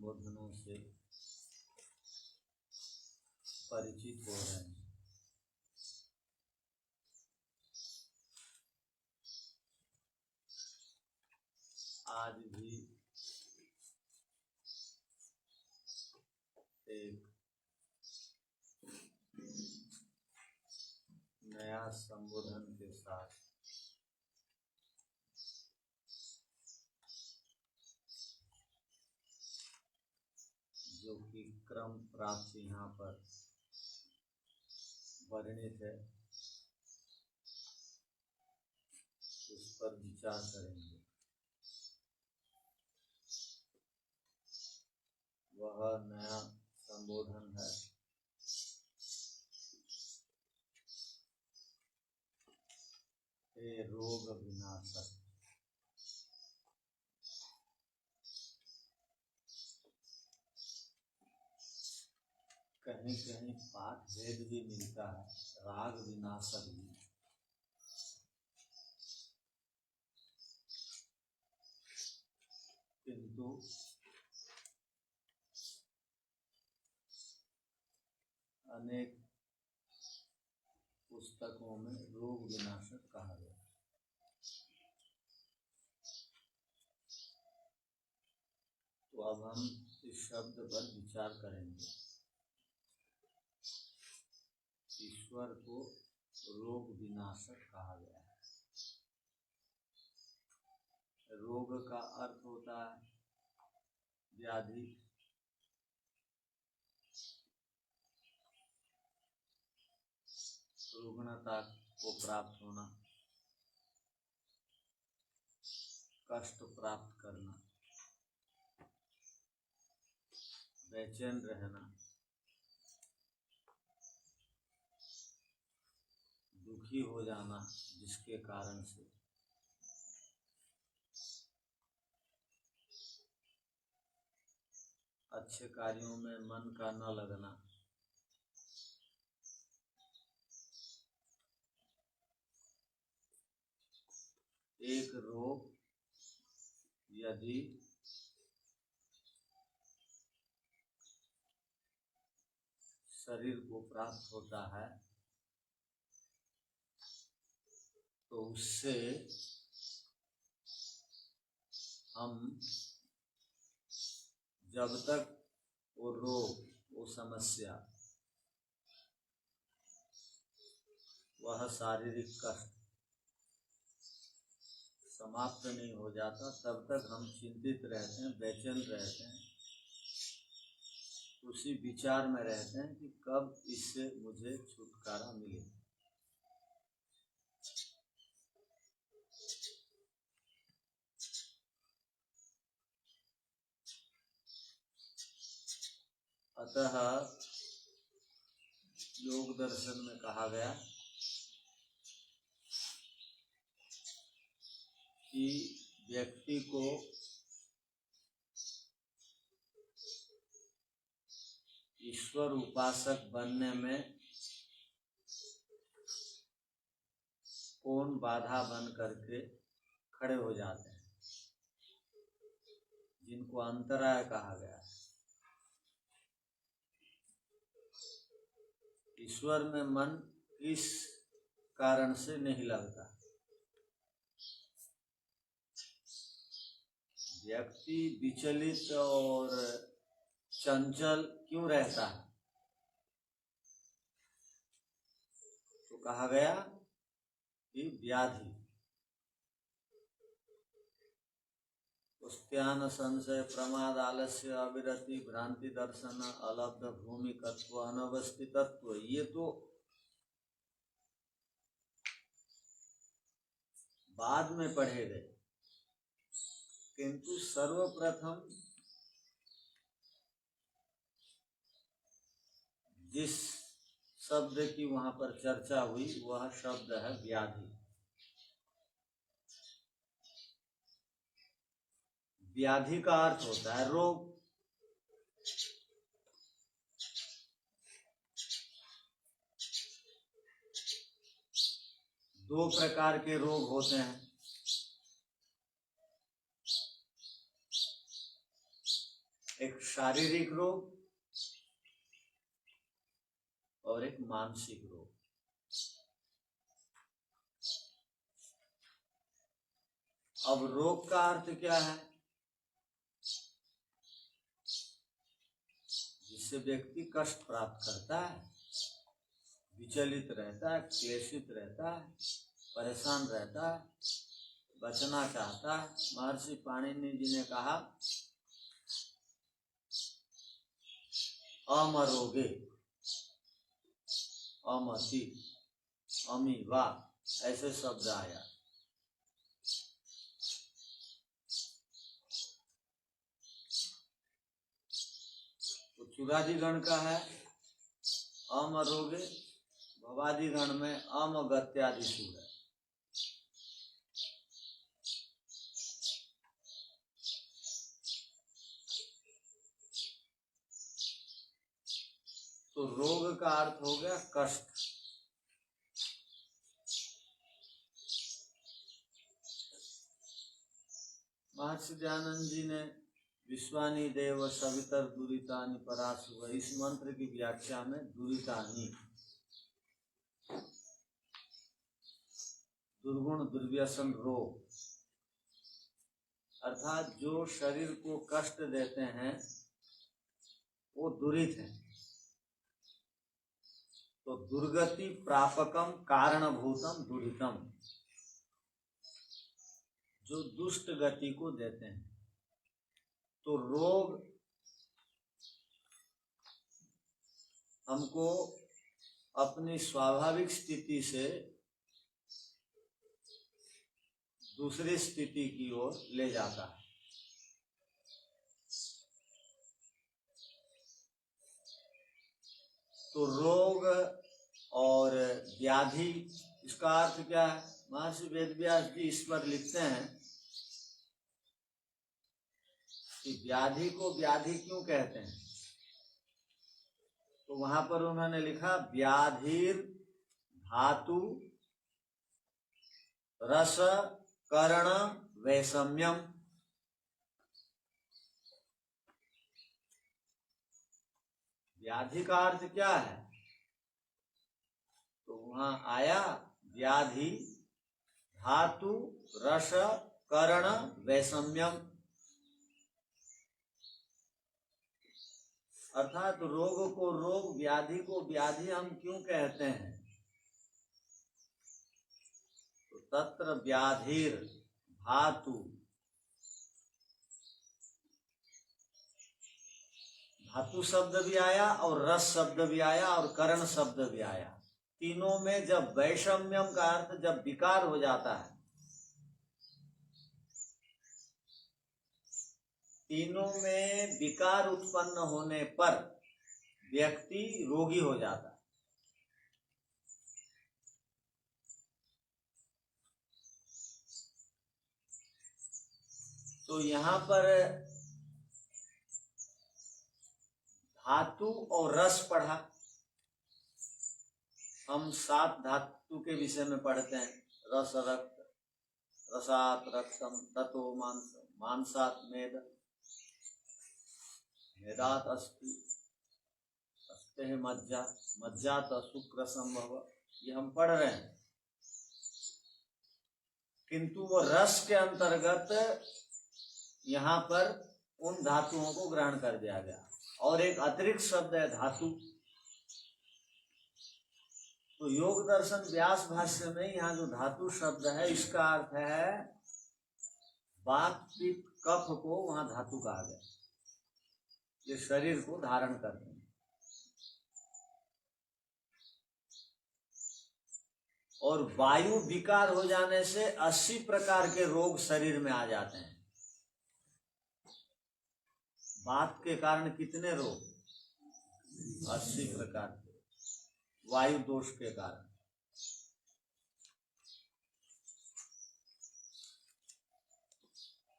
संबोधनों से परिचित हो रहे हैं। आज भी एक नया संबोधन के साथ जो कि क्रम प्राप्त यहाँ पर वर्णित है, उस पर विचार करेंगे। वह नया संबोधन है हे रोग विनाशक। कहीं कहीं पाठ भेद भी मिलता है, राग विनाशक भी। किंतु अनेक पुस्तकों में रोग विनाशक कहा गया। तो अब हम इस शब्द पर विचार करेंगे। ईश्वर को रोग विनाशक कहा गया है। रोग का अर्थ होता है व्याधि, रुग्णता को प्राप्त होना, कष्ट प्राप्त करना, बेचैन रहना, दुखी हो जाना, जिसके कारण से अच्छे कार्यों में मन का न लगना, एक रोग यदि शरीर को प्राप्त होता है तो उससे हम जब तक वो रोग, वो समस्या, वह शारीरिक कष्ट समाप्त नहीं हो जाता, तब तक हम चिंतित रहते हैं, बेचैन रहते हैं, उसी विचार में रहते हैं कि कब इससे मुझे छुटकारा मिले। अतः योग दर्शन में कहा गया कि व्यक्ति को ईश्वर उपासक बनने में कौन बाधा बन करके खड़े हो जाते हैं, जिनको अंतराय कहा गया है। ईश्वर में मन किस कारण से नहीं लगता? व्यक्ति विचलित और चंचल क्यों रहता है? तो कहा गया कि व्याधि, उस्त्यान संशय प्रमाद आलस्य अविरति भ्रांति दर्शन अलब्ध भूमिकत्व अनवस्थितत्व, ये तो बाद में पढ़े गए, किंतु सर्वप्रथम जिस शब्द की वहां पर चर्चा हुई वह शब्द है व्याधि। व्याधि का अर्थ होता है रोग। दो प्रकार के रोग होते हैं, एक शारीरिक रोग और एक मानसिक रोग। अब रोग का अर्थ क्या है? जिससे व्यक्ति कष्ट प्राप्त करता है, विचलित रहता है, क्लेशित रहता है, परेशान रहता है, बचना चाहता है। महर्षि पाणिनि जी ने कहा अमरोगे, अमति, अमीवा, ऐसे शब्द आया। तो चुरादी गण का है अमरोगे, भवादि गण में अमगत्यादिशु है। तो रोग का अर्थ हो गया कष्ट। महर्षि दयानंद जी ने विश्वानि देव सवितर दुरितानि पराशुभ, इस मंत्र की व्याख्या में दुरितानि, दुर्गुण दुर्व्यसन रोग, अर्थात जो शरीर को कष्ट देते हैं वो दुरित है। तो दुर्गति प्रापकम कारणभूतम दुरितम, जो दुष्ट गति को देते हैं। तो रोग हमको अपनी स्वाभाविक स्थिति से दूसरी स्थिति की ओर ले जाता है। तो रोग और व्याधि, इसका अर्थ क्या है? महर्षि वेदव्यास जी इस पर लिखते हैं कि व्याधि को व्याधि क्यों कहते हैं। तो वहां पर उन्होंने लिखा व्याधिर धातु रस करण वैषम्यम। व्याधि का अर्थ क्या है? तो वहां आया व्याधि धातु रस करण वैषम्यम, अर्थात रोग को रोग, व्याधि को व्याधि हम क्यों कहते हैं? तो तत्र व्याधिर धातु, धातु शब्द भी आया और रस शब्द भी आया और करण शब्द भी आया। तीनों में जब वैषम्यम का अर्थ जब विकार हो जाता है, तीनों में विकार उत्पन्न होने पर व्यक्ति रोगी हो जाता है। तो यहाँ पर धातु और रस पढ़ा। हम 7 धातु के विषय में पढ़ते हैं। रस रक्त, रसात रक्तम, ततो मांस, मांसात मेद, मेदात अस्थि, अस्ते मज्जा, मज्जात शुक्र संभव, ये हम पढ़ रहे हैं। किंतु वो रस के अंतर्गत यहाँ पर उन धातुओं को ग्रहण कर दिया गया। और एक अतिरिक्त शब्द है धातु। तो योग दर्शन व्यास भाष्य में यहाँ जो धातु शब्द है, इसका अर्थ है वात पित्त कफ को वहां धातु कहा गया। ये शरीर को धारण करते हैं। और वायु विकार हो जाने से 80 प्रकार के रोग शरीर में आ जाते हैं। वात के कारण कितने रोग? 80 प्रकार के, वायु दोष के कारण।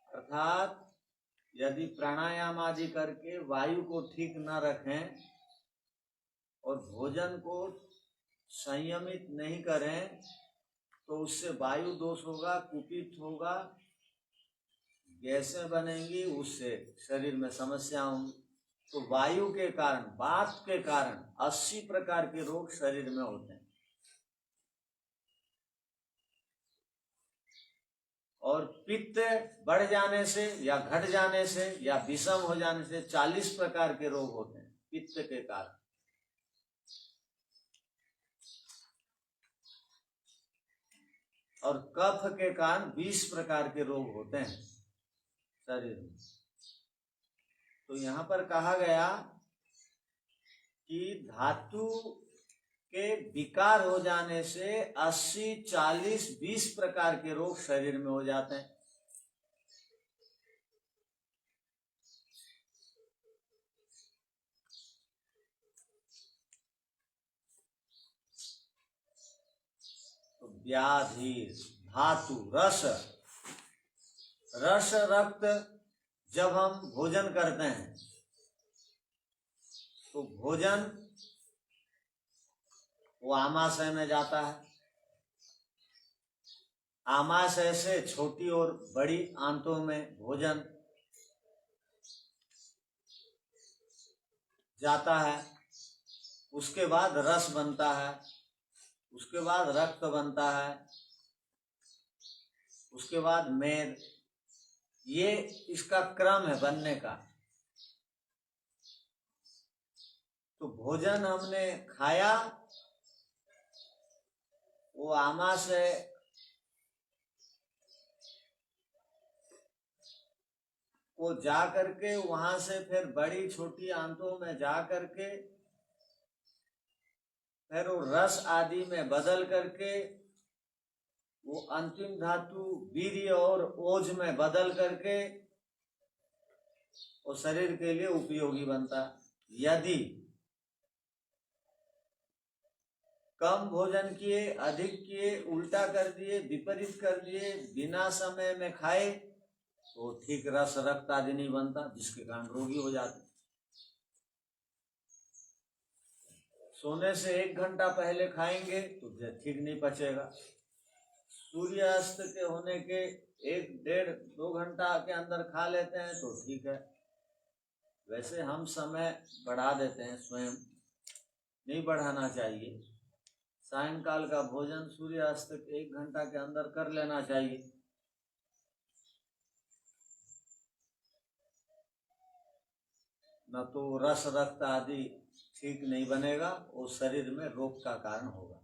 अर्थात यदि प्राणायाम आदि करके वायु को ठीक न रखें और भोजन को संयमित नहीं करें तो उससे वायु दोष होगा, कुपित होगा, गैसें बनेंगी, उससे शरीर में समस्या होंगी। तो वायु के कारण, वात के कारण 80 प्रकार के रोग शरीर में होते हैं। और पित्त बढ़ जाने से या घट जाने से या विषम हो जाने से 40 प्रकार के रोग होते हैं पित्त के कारण। और कफ के कारण 20 प्रकार के रोग होते हैं शरीर में। तो यहाँ पर कहा गया कि धातु के विकार हो जाने से 80, 40, 20 प्रकार के रोग शरीर में हो जाते हैं। तो व्याधि, धातु, रस, रक्त जब हम भोजन करते हैं तो भोजन वो आमाशय में जाता है। आमाशय से छोटी और बड़ी आंतों में भोजन जाता है। उसके बाद रस बनता है, उसके बाद रक्त बनता है, उसके बाद मेद। ये इसका क्रम है बनने का। तो भोजन हमने खाया, वो आमाशय को जा करके वहां से फिर बड़ी छोटी आंतों में जा करके फिर वो रस आदि में बदल करके वो अंतिम धातु वीर्य और ओज में बदल करके वो शरीर के लिए उपयोगी बनता। यदि कम भोजन किए, अधिक किए, उल्टा कर दिए, विपरीत कर दिए, बिना समय में खाए तो ठीक रस रक्त आदि नहीं बनता, जिसके कारण रोगी हो जाते। सोने से 1 घंटा पहले खाएंगे तो ठीक नहीं पचेगा। सूर्यास्त के होने के 1, 1.5, 2 घंटा के अंदर खा लेते हैं तो ठीक है। वैसे हम समय बढ़ा देते हैं, स्वयं नहीं बढ़ाना चाहिए। सायंकाल का भोजन सूर्यास्त के 1 घंटा के अंदर कर लेना चाहिए। न तो रस रक्त आदि ठीक नहीं बनेगा, वो शरीर में रोग का कारण होगा।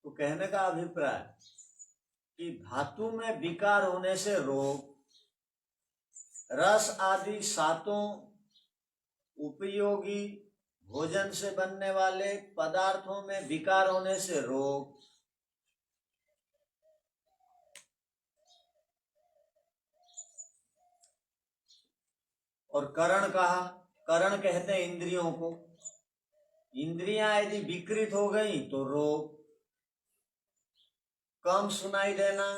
तो कहने का अभिप्राय कि धातु में विकार होने से रोग, रस आदि सातों उपयोगी भोजन से बनने वाले पदार्थों में विकार होने से रोग, और करण कहा, करण कहते हैं इंद्रियों को। इंद्रियां यदि विकृत हो गई तो रोग, कम सुनाई देना,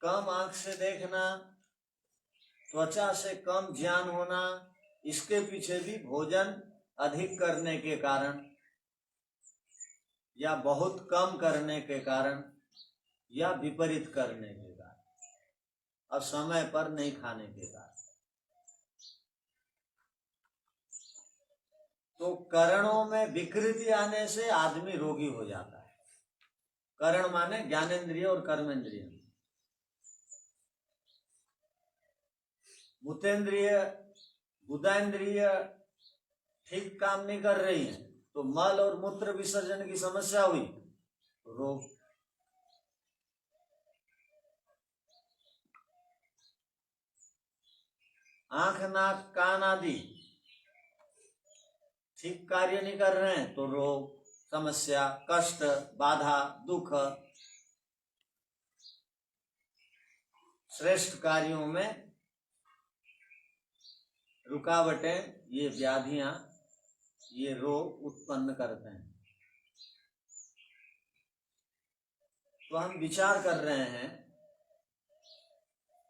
कम आंख से देखना, त्वचा से कम ज्ञान होना, इसके पीछे भी भोजन अधिक करने के कारण या बहुत कम करने के कारण या विपरीत करने के कारण और समय पर नहीं खाने के कारण। तो करणों में विकृति आने से आदमी रोगी हो जाता है। करण माने ज्ञानेंद्रिय और कर्मेंद्रिय। भूतेंद्रिय, बुधाइंद्रिय ठीक काम नहीं कर रही है तो मल और मूत्र विसर्जन की समस्या हुई, रोग। आंख, नाक, कान आदि ठीक कार्य नहीं कर रहे हैं तो रोग, समस्या, कष्ट, बाधा, दुख। श्रेष्ठ कार्यों में रुकावटें, ये व्याधियां, ये रोग उत्पन्न करते हैं। तो हम विचार कर रहे हैं,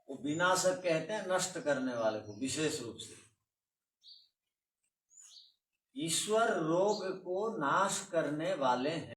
वो विनाशक कहते हैं नष्ट करने वाले को विशेष रूप से। ईश्वर रोग को नाश करने वाले हैं।